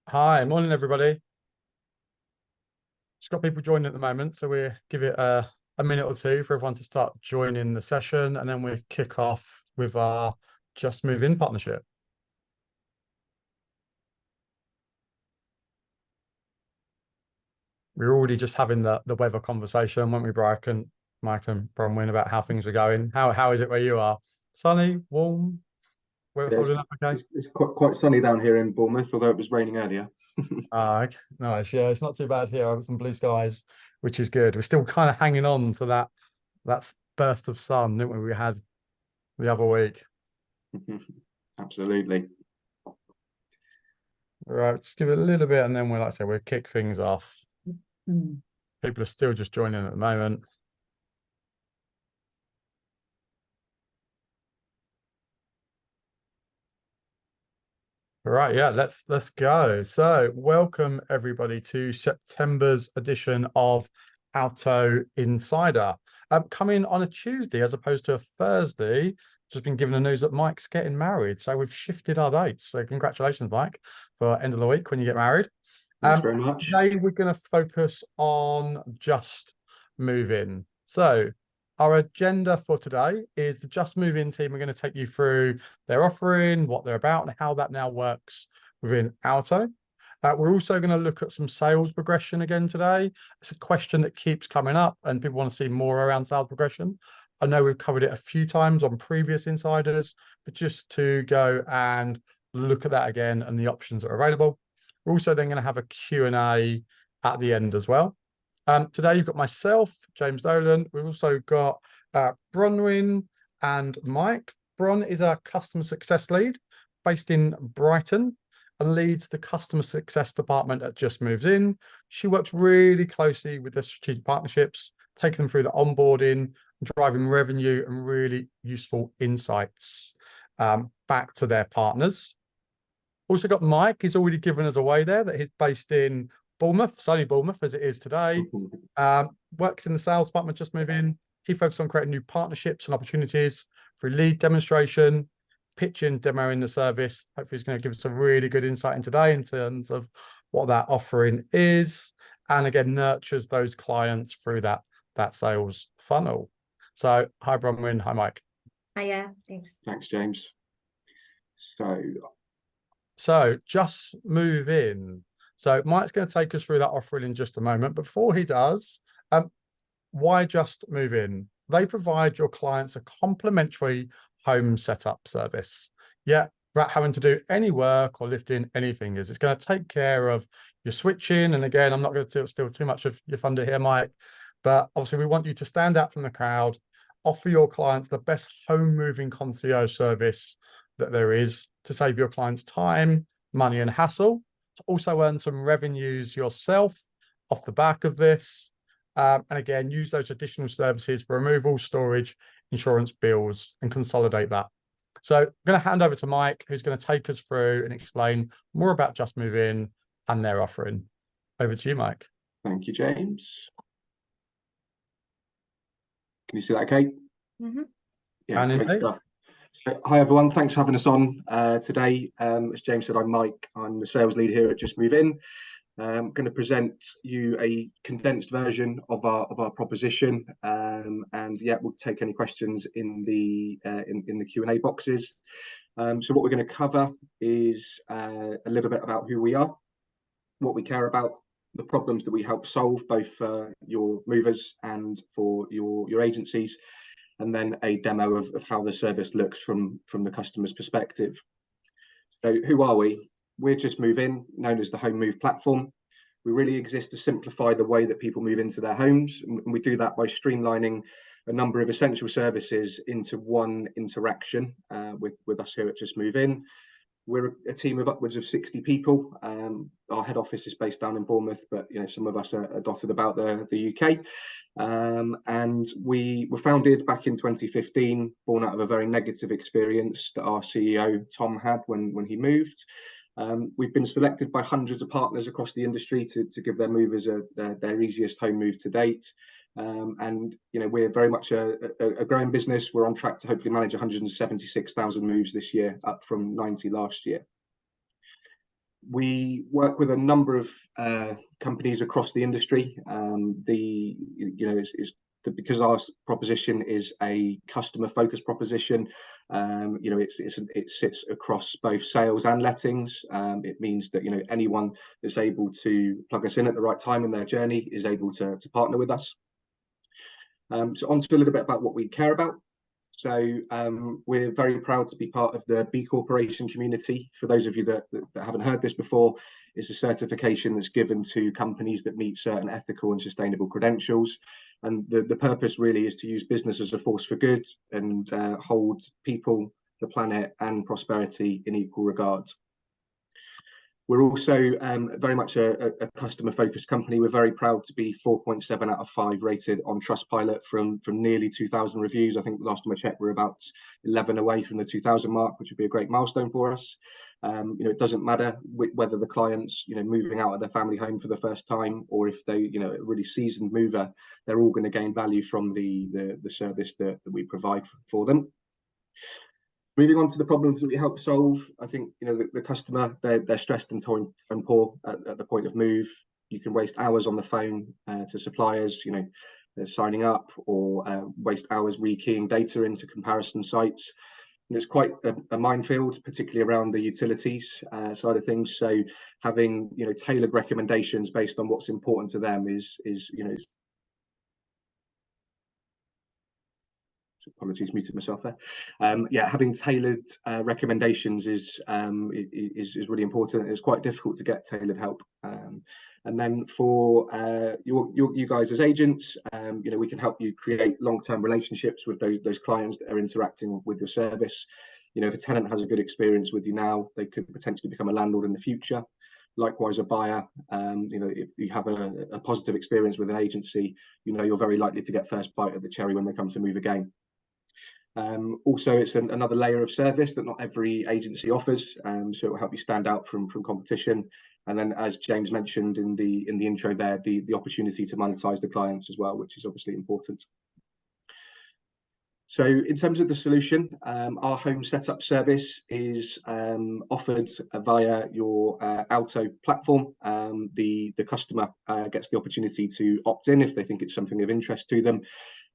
Hi, morning everybody. Just got people joining at the moment, so we give it a minute or two for everyone to start joining the session, and then we kick off with our Just Move In partnership. We were already just having the weather conversation, weren't we, Mike and Bronwyn, about how things were going. How is it where you are? Sunny, warm, weather Yeah, holding up okay? it's quite sunny down here in Bournemouth, although it was raining earlier. Okay. Nice. Yeah, it's not too bad here. I've got some blue skies, which is good. We're still kind of hanging on to that burst of sun, didn't we had the other week. Absolutely. Right, just give it a little bit and then we'll, like I say, we'll kick things off. People are still just joining at the moment. All right, yeah, let's go. So, welcome everybody to September's edition of Alto Insider. Coming on a Tuesday as opposed to a Thursday. Just been given the news that Mike's getting married, so we've shifted our dates. So, congratulations, Mike, for end of the week when you get married. Thanks very much. Today we're going to focus on Just Move In. So, our agenda for today is the Just Move In team are going to take you through their offering, what they're about, and how that now works within Alto. We're also going to look at some sales progression again today. It's a question that keeps coming up, and people want to see more around sales progression. I know we've covered it a few times on previous insiders, but just to go and look at that again and the options that are available. We're also then going to have a Q&A at the end as well. Today you've got myself, James Dolan. We've also got Bronwyn and Mike. Bron is our customer success lead based in Brighton and leads the customer success department at Just Moves In. She works really closely with the strategic partnerships, taking them through the onboarding, driving revenue and really useful insights back to their partners. Also got Mike. He's already given us away there that he's based in Bournemouth, sunny Bournemouth as it is today. Works in the sales department, Just Move In. He focuses on creating new partnerships and opportunities through lead demonstration, pitching, demoing the service. Hopefully he's going to give us a really good insight in today in terms of what that offering is. And again, nurtures those clients through that sales funnel. So hi Bronwyn, hi Mike. Hiya, thanks. Thanks, James. So Just Move In. So Mike's going to take us through that offering in just a moment. But before he does, why Just Move In? They provide your clients a complimentary home setup service. Yeah, without having to do any work or lifting any fingers. It's going to take care of your switching. And again, I'm not going to steal too much of your thunder here, Mike. But obviously, we want you to stand out from the crowd, offer your clients the best home moving concierge service that there is to save your clients time, money, and hassle. To also earn some revenues yourself off the back of this. And again, use those additional services for removal, storage, insurance bills, and consolidate that. So I'm going to hand over to Mike, who's going to take us through and explain more about Just Move In and their offering. Over to you, Mike. Thank you, James. Can you see that, Kate? Yeah, great stuff. So, hi, everyone. Thanks for having us on today. As James said, I'm Mike. I'm the sales lead here at Just Move In. I'm going to present you a condensed version of our proposition, and yeah, we'll take any questions in the Q&A boxes. So what we're going to cover is a little bit about who we are, what we care about, the problems that we help solve, both for your movers and for your agencies, and then a demo of how the service looks from the customer's perspective. So who are we? We're Just Move In, known as the home move platform. We really exist to simplify the way that people move into their homes, and we do that by streamlining a number of essential services into one interaction with us here at Just Move In. We're a team of upwards of 60 people. Our head office is based down in Bournemouth, but some of us are dotted about the UK. And we were founded back in 2015, born out of a very negative experience that our CEO Tom had when he moved. We've been selected by hundreds of partners across the industry to give their movers their easiest home move to date. And we're very much a growing business. We're on track to hopefully manage 176,000 moves this year, up from 90 last year. We work with a number of companies across the industry. Because our proposition is a customer-focused proposition. It sits across both sales and lettings. It means that anyone that's able to plug us in at the right time in their journey is able to partner with us. So on to a little bit about what we care about. So we're very proud to be part of the B Corporation community. For those of you that haven't heard this before, it's a certification that's given to companies that meet certain ethical and sustainable credentials. And the purpose really is to use business as a force for good and hold people, the planet, and prosperity in equal regard. We're also very much a customer-focused company. We're very proud to be 4.7 out of 5 rated on Trustpilot from nearly 2,000 reviews. I think last time I checked, we're about 11 away from the 2,000 mark, which would be a great milestone for us. It doesn't matter whether the client's moving out of their family home for the first time, or if they a really seasoned mover, they're all going to gain value from the service that we provide for them. Moving on to the problems that we help solve, I think the customer, they're stressed and poor at the point of move. You can waste hours on the phone to suppliers, signing up, or waste hours rekeying data into comparison sites. And it's quite a minefield, particularly around the utilities side of things. So having tailored recommendations based on what's important to them is apologies, muted myself there. Having tailored recommendations is really important. It's quite difficult to get tailored help. And then for you guys as agents, we can help you create long-term relationships with those clients that are interacting with your service. If a tenant has a good experience with you now, they could potentially become a landlord in the future. Likewise, a buyer, if you have a positive experience with an agency, you're very likely to get first bite of the cherry when they come to move again. Also, it's another layer of service that not every agency offers, so it will help you stand out from competition. And then, as James mentioned in the intro there, the opportunity to monetize the clients as well, which is obviously important. So in terms of the solution, our home setup service is offered via your Alto platform. The customer gets the opportunity to opt in if they think it's something of interest to them.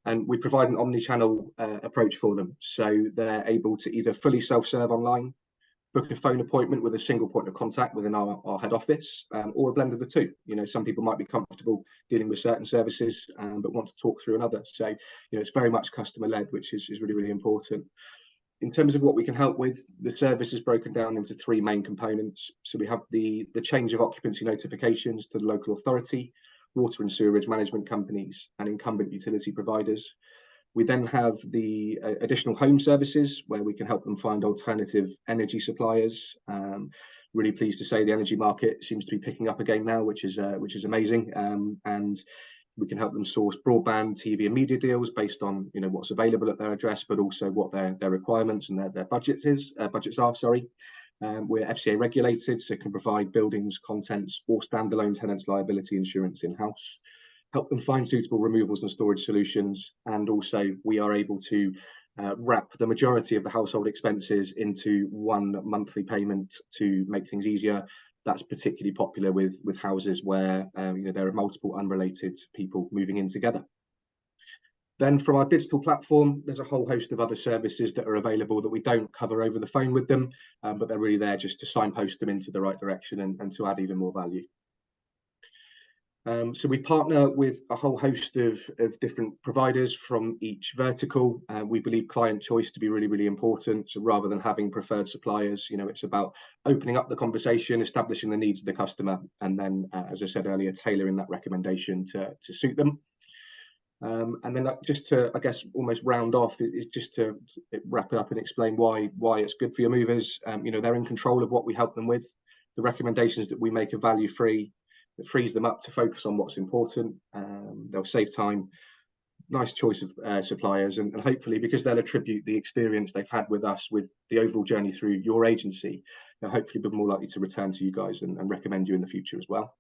And we provide an omni-channel approach for them. So they're able to either fully self-serve online, book a phone appointment with a single point of contact within our head office, or a blend of the two. Some people might be comfortable dealing with certain services, but want to talk through another. So, it's very much customer-led, which is really, really important. In terms of what we can help with, the service is broken down into 3 main components. So we have the change of occupancy notifications to the local authority, water and sewerage management companies, and incumbent utility providers. We then have the additional home services where we can help them find alternative energy suppliers. Really pleased to say the energy market seems to be picking up again now, which is amazing. And we can help them source broadband, TV, and media deals based on what's available at their address, but also what their requirements and their budgets are. We're FCA regulated, so can provide buildings, contents, or standalone tenants liability insurance in-house. Help them find suitable removals and storage solutions, and also we are able to wrap the majority of the household expenses into one monthly payment to make things easier. That's particularly popular with houses where there are multiple unrelated people moving in together. Then from our digital platform, there's a whole host of other services that are available that we don't cover over the phone with them, but they're really there just to signpost them into the right direction and to add even more value. So we partner with a whole host of different providers from each vertical. We believe client choice to be really, really important. So rather than having preferred suppliers, it's about opening up the conversation, establishing the needs of the customer, and then, as I said earlier, tailoring that recommendation to suit them. And then just to, I guess, almost round off, is just to wrap it up and explain why it's good for your movers. They're in control of what we help them with. The recommendations that we make are value-free. It frees them up to focus on what's important. They'll save time, nice choice of suppliers, and hopefully, because they'll attribute the experience they've had with us with the overall journey through your agency, they'll hopefully be more likely to return to you guys and recommend you in the future as well.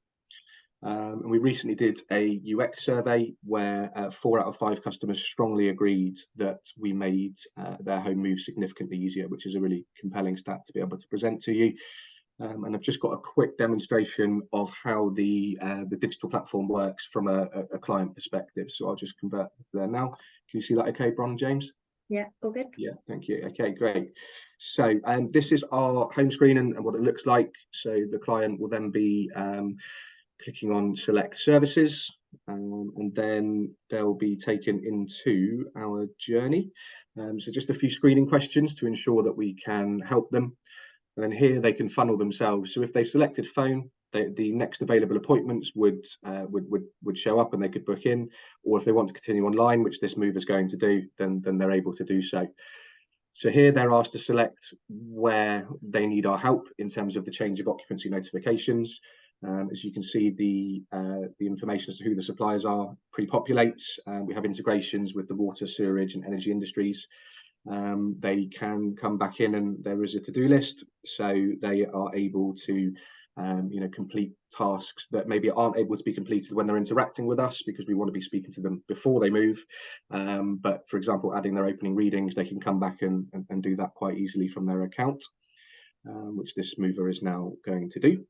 And we recently did a UX survey where 4 out of 5 customers strongly agreed that we made their home move significantly easier, which is a really compelling stat to be able to present to you. And I've just got a quick demonstration of how the digital platform works from a client perspective. So I'll just convert to there now. Can you see that okay, Bron, James? Yeah, all good. Yeah, thank you. Okay, great. So this is our home screen and what it looks like. So the client will then be clicking on select services, and then they'll be taken into our journey. So just a few screening questions to ensure that we can help them. And then here they can funnel themselves. So if they selected phone, the next available appointments would show up and they could book in. Or if they want to continue online, which this move is going to do, then they're able to do so. So here they're asked to select where they need our help in terms of the change of occupancy notifications. As you can see, the information as to who the suppliers are pre-populates. We have integrations with the water, sewerage, and energy industries. They can come back in and there is a to-do list, so they are able to complete tasks that maybe aren't able to be completed when they're interacting with us, because we want to be speaking to them before they move. But for example, adding their opening readings, they can come back and do that quite easily from their account, which this mover is now going to do.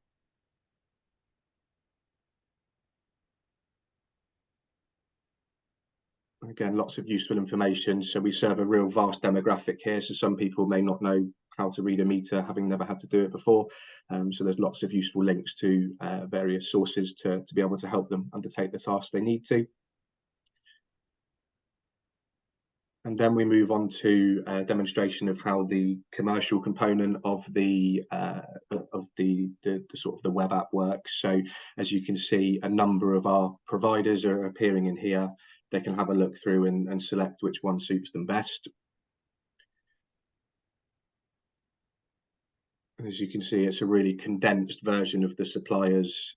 Again, lots of useful information. So we serve a real vast demographic here. So some people may not know how to read a meter, having never had to do it before. So there's lots of useful links to various sources to be able to help them undertake the tasks they need to. And then we move on to a demonstration of how the commercial component of the sort of the web app works. So as you can see, a number of our providers are appearing in here. They can have a look through and select which one suits them best. As you can see, it's a really condensed version of the supplier's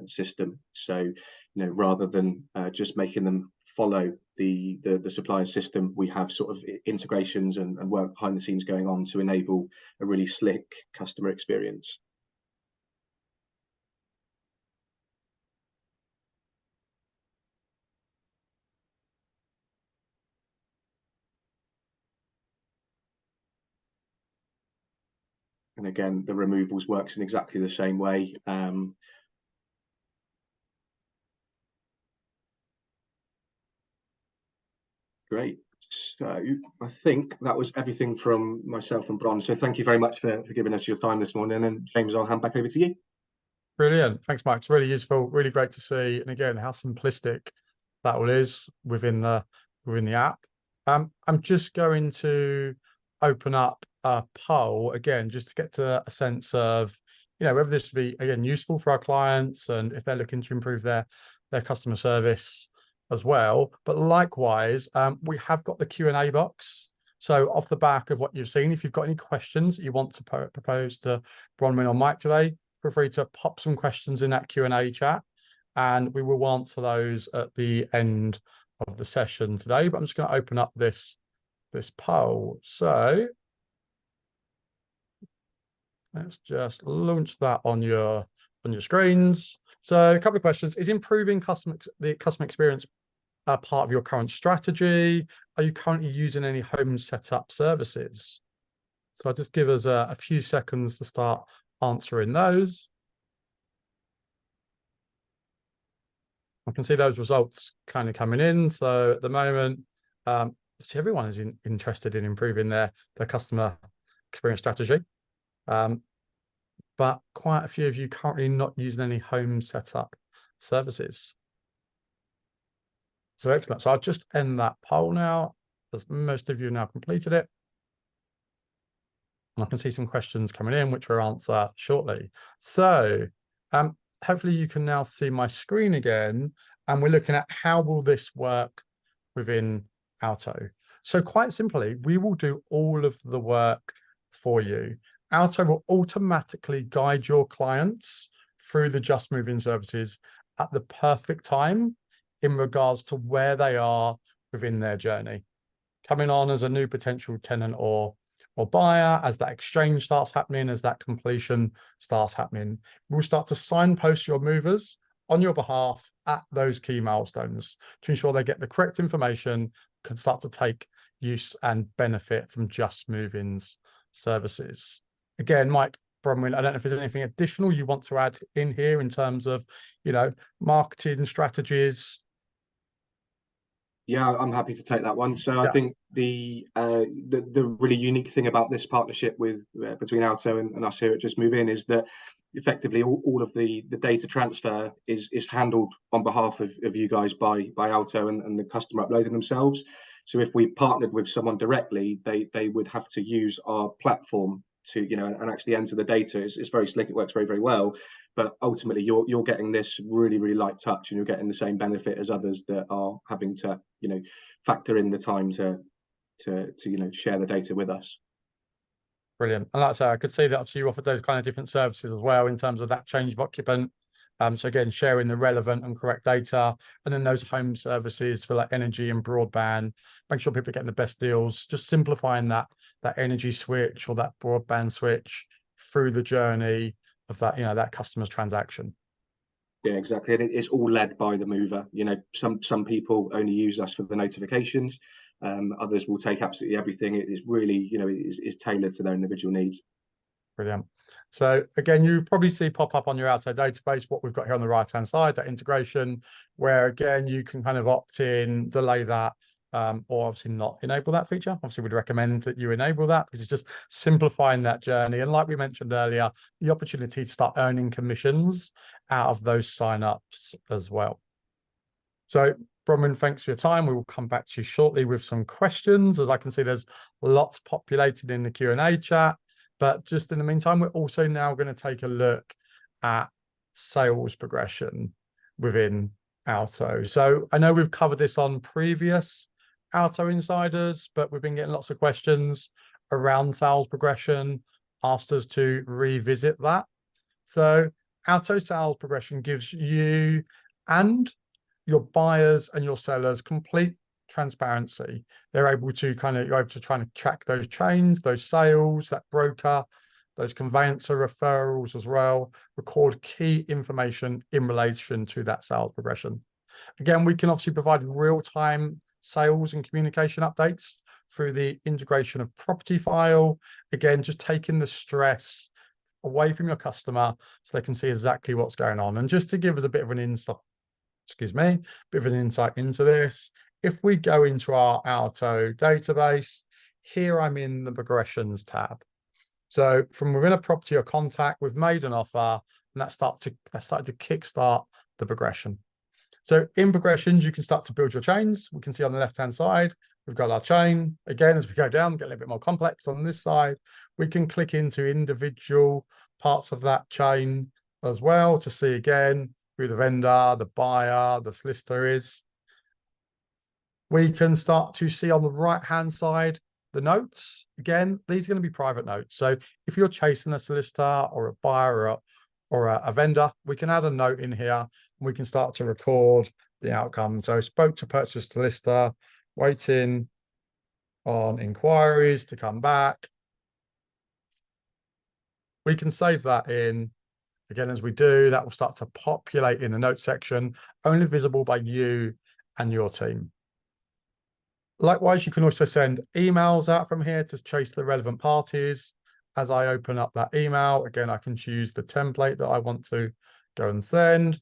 system. So, rather than just making them follow the supplier's system, we have sort of integrations and work behind the scenes going on to enable a really slick customer experience. And again, the removals works in exactly the same way. Great. So I think that was everything from myself and Bron. So thank you very much for giving us your time this morning. And James, I'll hand back over to you. Brilliant. Thanks, Mike. It's really useful, really great to see. And again, how simplistic that all is within the app. I'm just going to open up a poll again, just to get to a sense of, whether this would be again useful for our clients and if they're looking to improve their customer service as well. But likewise, we have got the Q&A box. So off the back of what you've seen, if you've got any questions that you want to propose to Bronwyn or Mike today, feel free to pop some questions in that Q&A chat, and we will answer those at the end of the session today. But I'm just going to open up this poll. So let's just launch that on your screens. So a couple of questions. Is improving the customer experience a part of your current strategy? Are you currently using any home setup services? So I'll just give us a few seconds to start answering those. I can see those results kind of coming in. So at the moment, everyone is interested in improving their customer experience strategy. But quite a few of you currently not using any home setup services. So excellent. So I'll just end that poll now, as most of you have now completed it. And I can see some questions coming in, which we'll answer shortly. So hopefully you can now see my screen again, and we're looking at how will this work within Alto. So quite simply, we will do all of the work for you. Alto will automatically guide your clients through the Just Move In services at the perfect time in regards to where they are within their journey. Coming on as a new potential tenant or buyer, as that exchange starts happening, as that completion starts happening, we'll start to signpost your movers on your behalf at those key milestones to ensure they get the correct information, can start to take use and benefit from Just Move In's services. Again, Mike, Bronwyn, I don't know if there's anything additional you want to add in here in terms of, marketing strategies. Yeah, I'm happy to take that one. So I Yeah. think the really unique thing about this partnership with between Alto and us here at Just Move In is that effectively all of the data transfer is handled on behalf of you guys by Alto and the customer uploading themselves. So if we partnered with someone directly, they would have to use our platform to and actually enter the data. It's very slick. It works very, very well. But ultimately, you're getting this really, really light touch, and you're getting the same benefit as others that are having to factor in the time to share the data with us. Brilliant. And like I say, I could see that obviously you offered those kind of different services as well in terms of that change of occupant. So again, sharing the relevant and correct data, and then those home services for like energy and broadband, make sure people are getting the best deals, just simplifying that energy switch or that broadband switch through the journey of that, that customer's transaction. Yeah, exactly. And it's all led by the mover. Some people only use us for the notifications. Others will take absolutely everything. It is really, is tailored to their individual needs. Brilliant. So again, you probably see pop up on your Alto database what we've got here on the right-hand side, that integration, where again, you can kind of opt in, delay that, or obviously not enable that feature. Obviously, we'd recommend that you enable that because it's just simplifying that journey. And like we mentioned earlier, the opportunity to start earning commissions out of those sign-ups as well. So Bronwyn, thanks for your time. We will come back to you shortly with some questions. As I can see, there's lots populated in the Q&A chat. But just in the meantime, we're also now going to take a look at sales progression within Alto. So I know we've covered this on previous Alto Insiders, but we've been getting lots of questions around sales progression, asked us to revisit that. So Alto sales progression gives you and your buyers and your sellers complete transparency. They're able to you're able to try and track those chains, those sales, that broker, those conveyancer referrals as well, record key information in relation to that sales progression. Again, we can obviously provide real-time sales and communication updates through the integration of property file. Again, just taking the stress away from your customer so they can see exactly what's going on. And just to give us a bit of an insight, bit of an insight into this, if we go into our Alto database, here I'm in the progressions tab. So from within a property or contact, we've made an offer, and that started to kickstart the progression. So in progressions, you can start to build your chains. We can see on the left-hand side, we've got our chain. Again, as we go down, get a little bit more complex on this side, we can click into individual parts of that chain as well to see again who the vendor, the buyer, the solicitor is. We can start to see on the right-hand side the notes. Again, these are going to be private notes. So if you're chasing a solicitor or a buyer or a vendor, we can add a note in here and we can start to record the outcome. So spoke to purchase to lister, waiting on inquiries to come back. We can save that in. Again, as we do, that will start to populate in the notes section, only visible by you and your team. Likewise, you can also send emails out from here to chase the relevant parties. As I open up that email, again, I can choose the template that I want to go and send.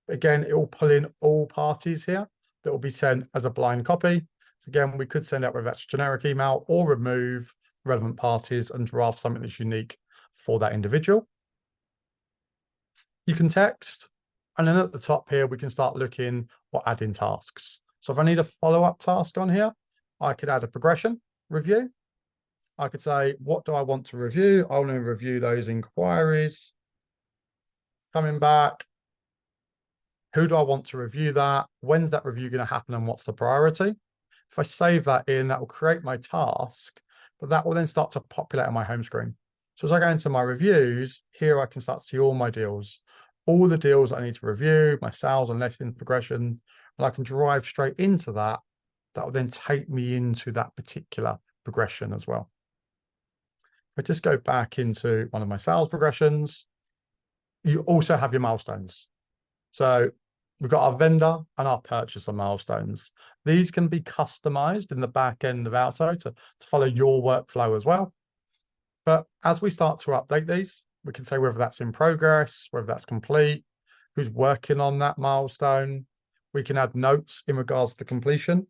Again, it will pull in all parties here that will be sent as a blind copy. Again, we could send out whether that's generic email or remove relevant parties and draft something that's unique for that individual. You can text, and then at the top here, we can start looking or adding tasks. So if I need a follow-up task on here, I could add a progression review. I could say, what do I want to review? I want to review those inquiries coming back. Who do I want to review that? When's that review going to happen and what's the priority? If I save that in, that will create my task, but that will then start to populate on my home screen. So as I go into my reviews, here I can start to see all my deals, all the deals I need to review, my sales and letting progression, and I can drive straight into that. That will then take me into that particular progression as well. If I just go back into one of my sales progressions, you also have your milestones. So we've got our vendor and our purchaser milestones. These can be customized in the back end of Alto to follow your workflow as well. But as we start to update these, We can say whether that's in progress, whether that's complete, who's working on that milestone. We can add notes in regards to completion.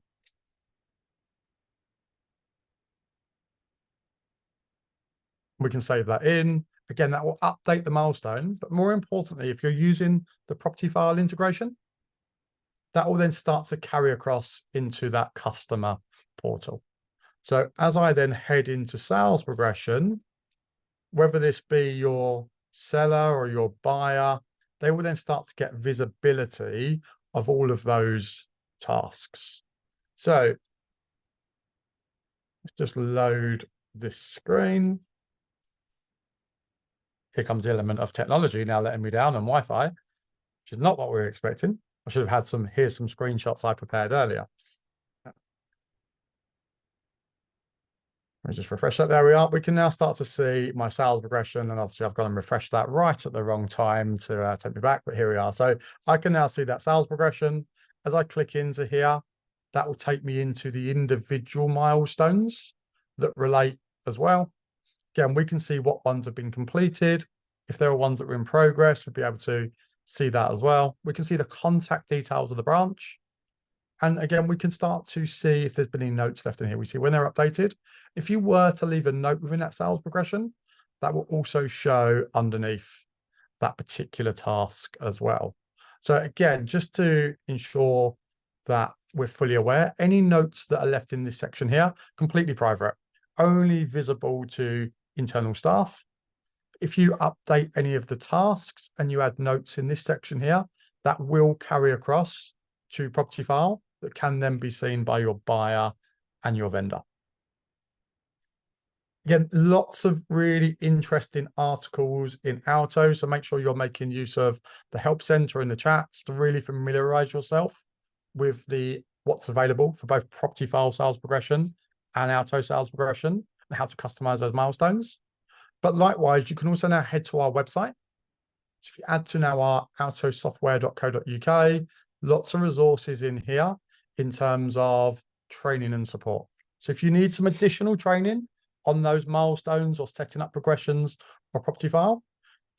We can save that in. Again, that will update the milestone. But more importantly, if you're using the property file integration, that will then start to carry across into that customer portal. So as I then head into sales progression, whether this be your seller or your buyer, they will then start to get visibility of all of those tasks. So let's just load this screen. Here comes the element of technology now letting me down on Wi-Fi, which is not what we were expecting. I should have had here's some screenshots I prepared earlier. Let me just refresh that. There we are. We can now start to see my sales progression, and obviously I've gone and refreshed that right at the wrong time to take me back, but here we are. So I can now see that sales progression. As I click into here, that will take me into the individual milestones that relate as well. Again, we can see what ones have been completed. If there are ones that are in progress, we'll be able to see that as well. We can see the contact details of the branch. And again, we can start to see if there's been any notes left in here. We see when they're updated. If you were to leave a note within that sales progression, that will also show underneath that particular task as well. So again, just to ensure that we're fully aware, any notes that are left in this section here, completely private, only visible to internal staff. If you update any of the tasks and you add notes in this section here, that will carry across to property file that can then be seen by your buyer and your vendor. Again, lots of really interesting articles in Alto, so make sure you're making use of the help center in the chats to really familiarize yourself with what's available for both property file sales progression and Alto sales progression and how to customize those milestones. But likewise, you can also now head to our website. So if you add to now our altosoftware.co.uk, lots of resources in here in terms of training and support. So if you need some additional training on those milestones or setting up progressions or property file,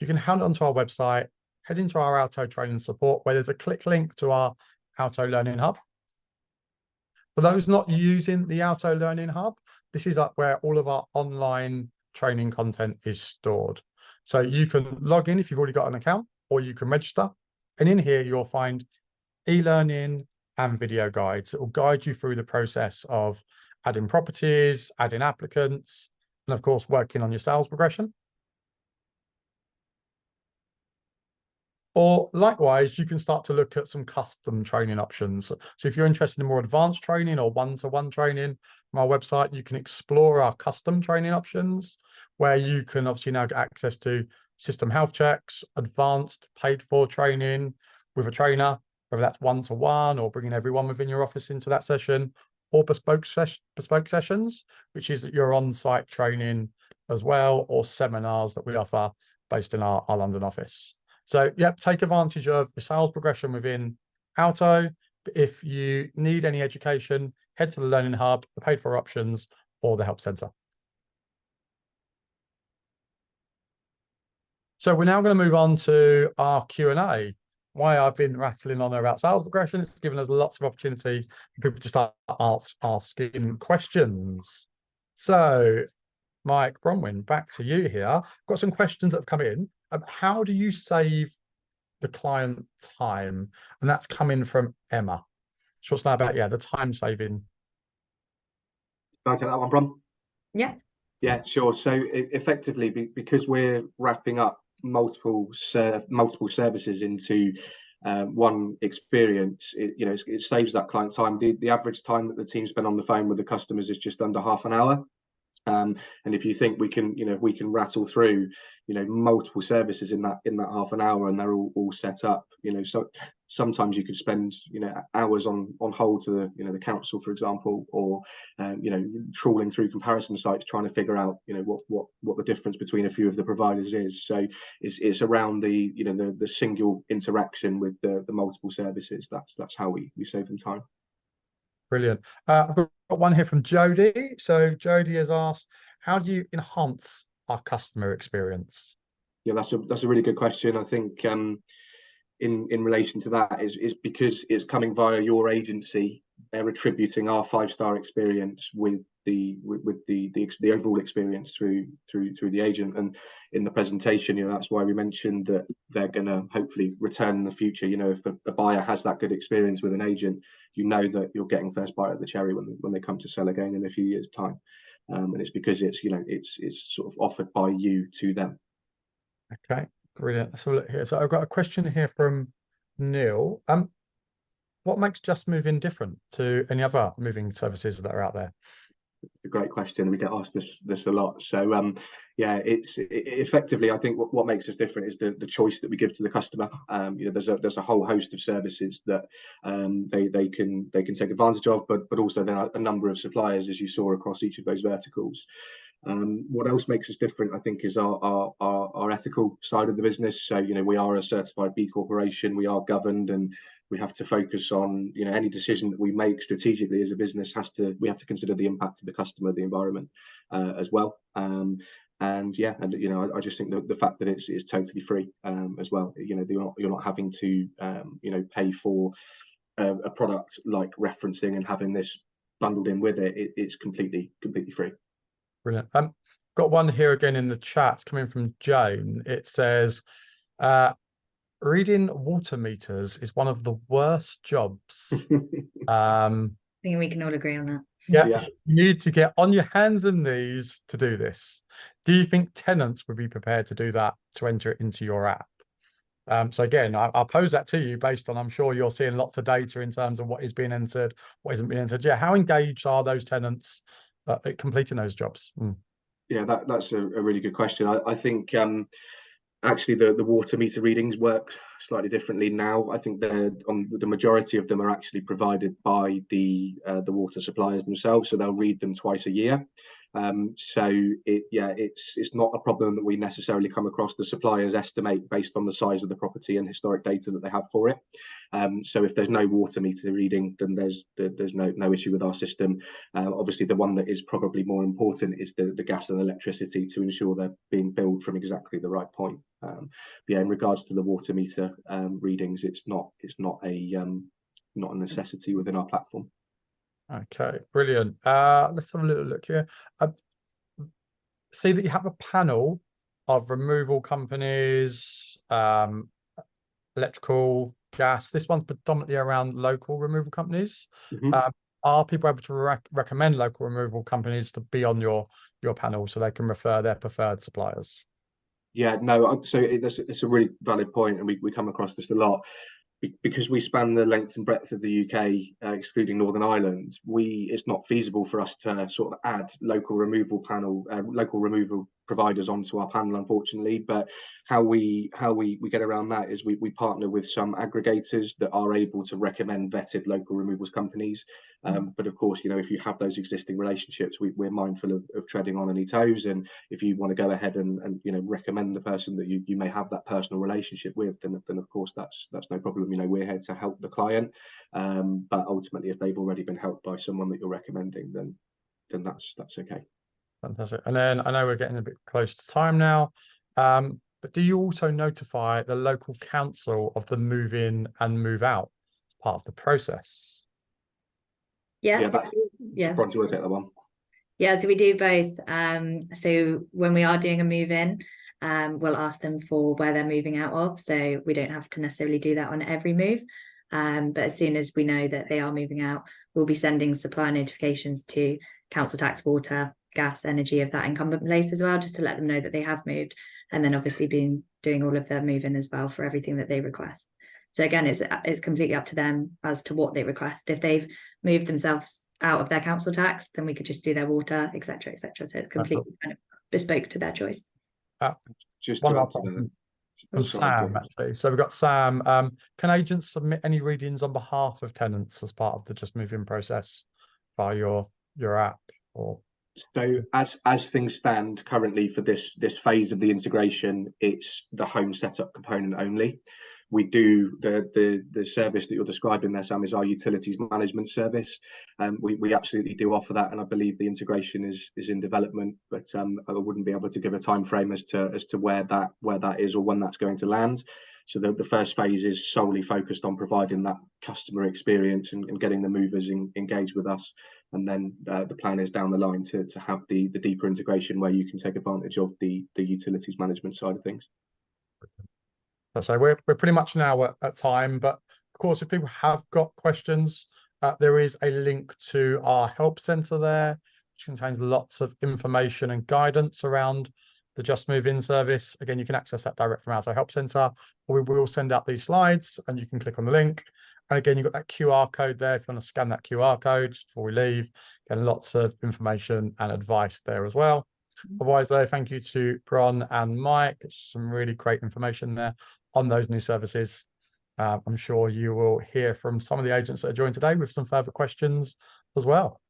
you can head onto our website, head into our Alto training support where there's a click link to our Alto Learning Hub. For those not using the Alto Learning Hub, this is up where all of our online training content is stored. So you can log in if you've already got an account, or you can register. And in here, you'll find e-learning and video guides that will guide you through the process of adding properties, adding applicants, and of course, working on your sales progression. Or likewise, you can start to look at some custom training options. So if you're interested in more advanced training or one-to-one training from our website, you can explore our custom training options where you can obviously now get access to system health checks, advanced paid-for training with a trainer, whether that's one-to-one or bringing everyone within your office into that session, or bespoke sessions, which is your on-site training as well, or seminars that we offer based in our London office. So, yep, take advantage of the sales progression within Alto. If you need any education, head to the Learning Hub, the paid for options, or the Help Center. So we're now going to move on to our Q&A. Why I've been rattling on about sales progression, it's given us lots of opportunity for people to start asking questions. So, Mike Bronwyn, back to you here. I've got some questions that have come in. How do you save the client time? And that's coming from Emma. So what's that about? Yeah, the time saving. Can I take that one, Bron? Yeah. Yeah, sure. So effectively, because we're wrapping up multiple services into one experience, it saves that client time. The average time that the team spend on the phone with the customers is just under half an hour. And if you think we can rattle through, multiple services in that half an hour, and they're all set up, so sometimes you could spend, hours on hold to the council, for example, or trawling through comparison sites trying to figure out, what the difference between a few of the providers is. So it's around the single interaction with the multiple services. That's how we save them time. Brilliant. I've got one here from Jody. So Jody has asked, how do you enhance our customer experience? Yeah, that's a really good question. I think in relation to that is because it's coming via your agency, they're attributing our 5-star experience with the overall experience through the agent. And in the presentation, that's why we mentioned that they're going to hopefully return in the future. If a buyer has that good experience with an agent, that you're getting first bite at the cherry when they come to sell again in a few years' time. And it's because it's sort of offered by you to them. Okay, brilliant. Let's have a look here. So I've got a question here from Neil. What makes Just Move In different to any other moving services that are out there? A great question. We get asked this a lot. So yeah, effectively, I think what makes us different is the choice that we give to the customer. There's a whole host of services that they can take advantage of, but also there are a number of suppliers, as you saw, across each of those verticals. What else makes us different, I think, is our ethical side of the business. So we are a certified B Corporation. We are governed, and we have to focus on any decision that we make strategically as a business we have to consider the impact of the customer, the environment, as well. And yeah, and I just think the fact that it's totally free, as well. You're not having to pay for a product like referencing and having this bundled in with it. It's completely free. Brilliant. Got one here again in the chat coming from Jane. It says, reading water meters is one of the worst jobs. I think we can all agree on that. Yeah, you need to get on your hands and knees to do this. Do you think tenants would be prepared to do that, to enter it into your app? So again, I'll pose that to you based on, I'm sure you're seeing lots of data in terms of what is being entered, what isn't being entered. Yeah, how engaged are those tenants at completing those jobs? Yeah, that's a really good question. I think actually the water meter readings work slightly differently now. I think the majority of them are actually provided by the water suppliers themselves, so they'll read them twice a year. So it's not a problem that we necessarily come across. The suppliers estimate based on the size of the property and historic data that they have for it. So if there's no water meter reading, then there's no issue with our system. Obviously, the one that is probably more important is the gas and electricity, to ensure they're being billed from exactly the right point. But yeah, in regards to the water meter readings, it's not a necessity within our platform. Okay, brilliant. Let's have a little look here. See that you have a panel of removal companies, electrical, gas. This one's predominantly around local removal companies. Are people able to recommend local removal companies to be on your panel so they can refer their preferred suppliers? Yeah, no, so it's a really valid point, and we come across this a lot. Because we span the length and breadth of the UK, excluding Northern Ireland, it's not feasible for us to sort of add local removal providers onto our panel, unfortunately. But how we get around that is we partner with some aggregators that are able to recommend vetted local removals companies. But of course, if you have those existing relationships, we're mindful of treading on any toes. And if you want to go ahead and recommend the person that you may have that personal relationship with, then of course that's no problem. We're here to help the client. But ultimately, if they've already been helped by someone that you're recommending, then that's okay. Fantastic. And then I know we're getting a bit close to time now, but do you also notify the local council of the move in and move out as part of the process? Yeah. Ron, do you want to take that one? Yeah, so we do both. So when we are doing a move in, we'll ask them for where they're moving out of. So we don't have to necessarily do that on every move. But as soon as we know that they are moving out, we'll be sending supply notifications to council tax, water, gas, energy of that incumbent place as well, just to let them know that they have moved. And then obviously doing all of their move in as well for everything that they request. So again, it's completely up to them as to what they request. If they've moved themselves out of their council tax, then we could just do their water, etc., etc. So it's completely kind of bespoke to their choice. Just one last one from Sam, actually. So we've got Sam. Can agents submit any readings on behalf of tenants as part of the Just Move In process via your app? Or so as things stand currently for this phase of the integration, it's the home setup component only. we do the service that you're describing there, Sam, is our utilities management service. We absolutely do offer that, and I believe the integration is in development, but I wouldn't be able to give a time frame as to where that is or when that's going to land. So the first phase is solely focused on providing that customer experience and getting the movers engaged with us. And then the plan is down the line to have the deeper integration where you can take advantage of the utilities management side of things. So we're pretty much now at time, but of course, if people have got questions, there is a link to our help centre there, which contains lots of information and guidance around the Just Move In service. Again, you can access that direct from Alto Help Centre, or we will send out these slides and you can click on the link. And again, you've got that QR code there if you want to scan that QR code just before we leave. Again, lots of information and advice there as well. Otherwise, though, thank you to Bron and Mike. Some really great information there on those new services. I'm sure you will hear from some of the agents that are joined today with some further questions as well.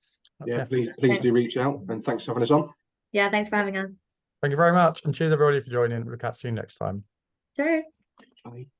Yeah, please do reach out, and thanks for having us on. Yeah, thanks for having us. Thank you very much, and cheers everybody for joining. We'll catch you next time. Cheers. Bye.